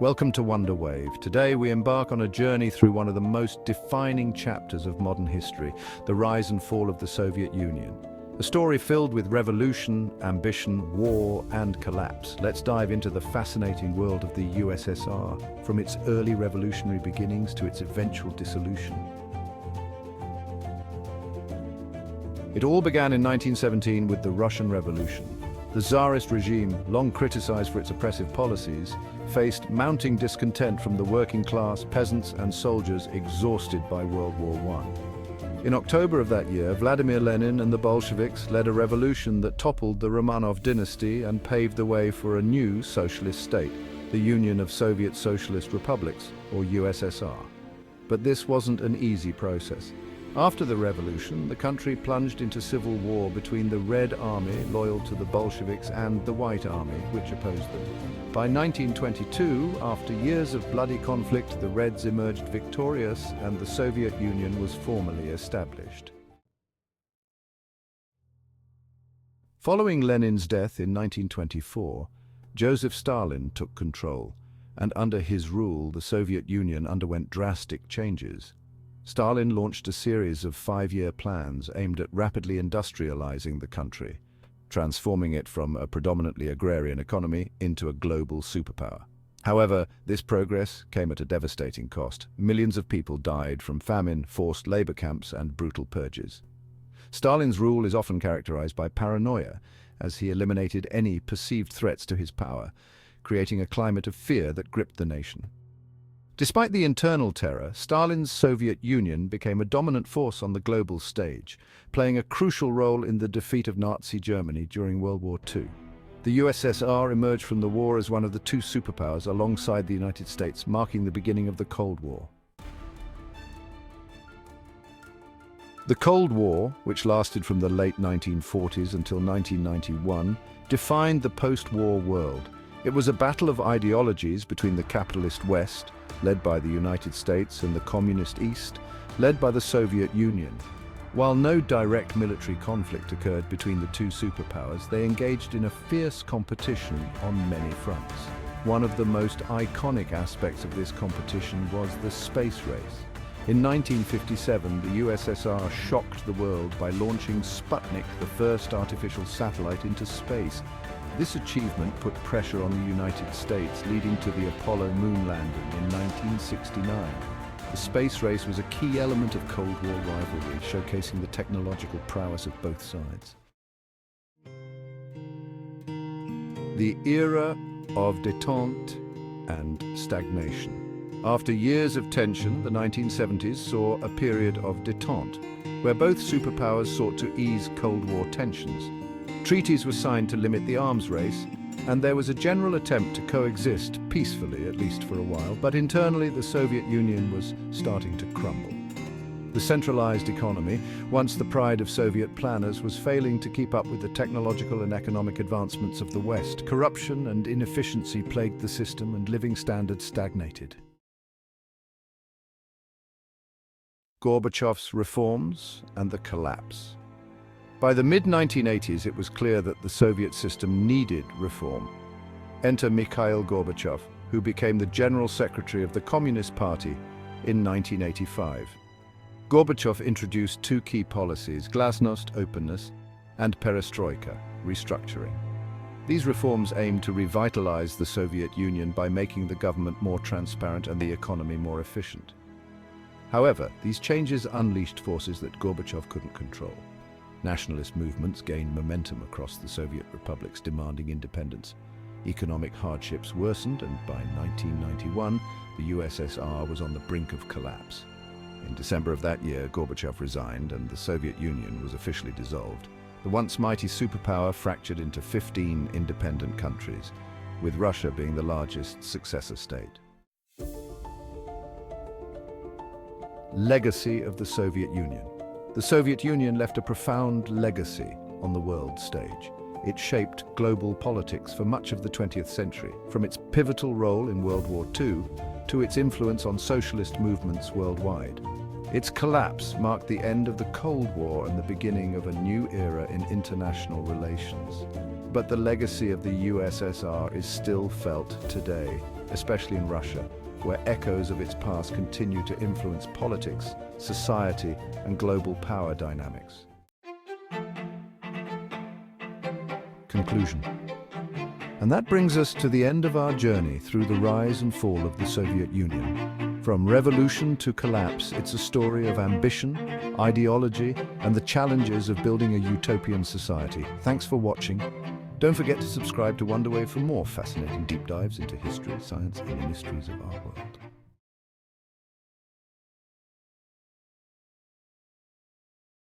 Welcome to Wonder Wave. Today we embark on a journey through one of the most defining chapters of modern history, the rise and fall of the Soviet Union. A story filled with revolution, ambition, war, and collapse. Let's dive into the fascinating world of the USSR, from its early revolutionary beginnings to its eventual dissolution. It all began in 1917 with the Russian Revolution. The Tsarist regime, long criticized for its oppressive policies, faced mounting discontent from the working class, peasants and soldiers exhausted by World War I. In October of that year, Vladimir Lenin and the Bolsheviks led a revolution that toppled the Romanov dynasty and paved the way for a new socialist state, the Union of Soviet Socialist Republics, or USSR. But this wasn't an easy process. After the revolution, the country plunged into civil war between the Red Army, loyal to the Bolsheviks, and the White Army, which opposed them. By 1922, after years of bloody conflict, the Reds emerged victorious and the Soviet Union was formally established. Following Lenin's death in 1924, Joseph Stalin took control, and under his rule, the Soviet Union underwent drastic changes. Stalin launched a series of 5-year plans aimed at rapidly industrializing the country, transforming it from a predominantly agrarian economy into a global superpower. However, this progress came at a devastating cost. Millions of people died from famine, forced labor camps, and brutal purges. Stalin's rule is often characterized by paranoia, as he eliminated any perceived threats to his power, creating a climate of fear that gripped the nation. Despite the internal terror, Stalin's Soviet Union became a dominant force on the global stage, playing a crucial role in the defeat of Nazi Germany during World War II. The USSR emerged from the war as one of the two superpowers alongside the United States, marking the beginning of the Cold War. The Cold War, which lasted from the late 1940s until 1991, defined the post-war world. It was a battle of ideologies between the capitalist West, led by the United States, and the communist East, led by the Soviet Union. While no direct military conflict occurred between the two superpowers, they engaged in a fierce competition on many fronts. One of the most iconic aspects of this competition was the space race. In 1957, the USSR shocked the world by launching Sputnik, the first artificial satellite, into space. This achievement put pressure on the United States, leading to the Apollo moon landing in 1969. The space race was a key element of Cold War rivalry, showcasing the technological prowess of both sides. The era of détente and stagnation. After years of tension, the 1970s saw a period of détente, where both superpowers sought to ease Cold War tensions. Treaties were signed to limit the arms race, and there was a general attempt to coexist peacefully, at least for a while, but internally the Soviet Union was starting to crumble. The centralized economy, once the pride of Soviet planners, was failing to keep up with the technological and economic advancements of the West. Corruption and inefficiency plagued the system, and living standards stagnated. Gorbachevs' reforms and the collapse. By the mid-1980s, it was clear that the Soviet system needed reform. Enter Mikhail Gorbachev, who became the General Secretary of the Communist Party in 1985. Gorbachev introduced two key policies: glasnost, openness, and perestroika, restructuring. These reforms aimed to revitalize the Soviet Union by making the government more transparent and the economy more efficient. However, these changes unleashed forces that Gorbachev couldn't control. Nationalist movements gained momentum across the Soviet republics, demanding independence. Economic hardships worsened, and by 1991, the USSR was on the brink of collapse. In December of that year, Gorbachev resigned, and the Soviet Union was officially dissolved. The once mighty superpower fractured into 15 independent countries, with Russia being the largest successor state. Legacy of the Soviet Union. The Soviet Union left a profound legacy on the world stage. It shaped global politics for much of the 20th century, from its pivotal role in World War II to its influence on socialist movements worldwide. Its collapse marked the end of the Cold War and the beginning of a new era in international relations. But the legacy of the USSR is still felt today, especially in Russia, where echoes of its past continue to influence politics, society, and global power dynamics. Conclusion. And that brings us to the end of our journey through the rise and fall of the Soviet Union. From revolution to collapse, it's a story of ambition, ideology, and the challenges of building a utopian society. Thanks for watching. Don't forget to subscribe to Wonderwave for more fascinating deep dives into history, science, and the mysteries of our world.